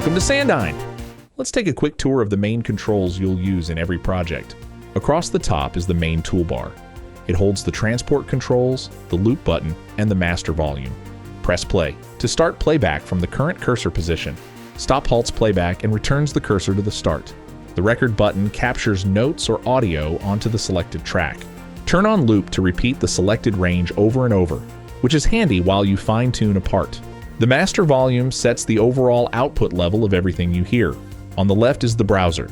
Welcome to Sandine! Let's take a quick tour of the main controls you'll use in every project. Across the top is the main toolbar. It holds the transport controls, the loop button, and the master volume. Press play to start playback from the current cursor position. Stop halts playback and returns the cursor to the start. The record button captures notes or audio onto the selected track. Turn on loop to repeat the selected range over and over, which is handy while you fine-tune a part. The master volume sets the overall output level of everything you hear. On the left is the browser.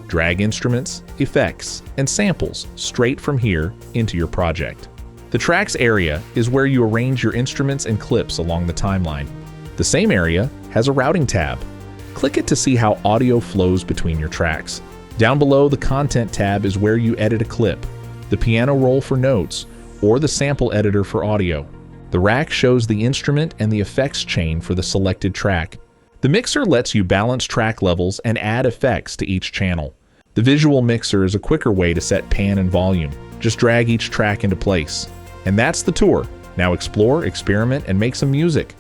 Drag instruments, effects, and samples straight from here into your project. The tracks area is where you arrange your instruments and clips along the timeline. The same area has a routing tab. Click it to see how audio flows between your tracks. Down below, the content tab is where you edit a clip, the piano roll for notes, or the sample editor for audio. The rack shows the instrument and the effects chain for the selected track. The mixer lets you balance track levels and add effects to each channel. The visual mixer is a quicker way to set pan and volume. Just drag each track into place. And that's the tour. Now explore, experiment, and make some music.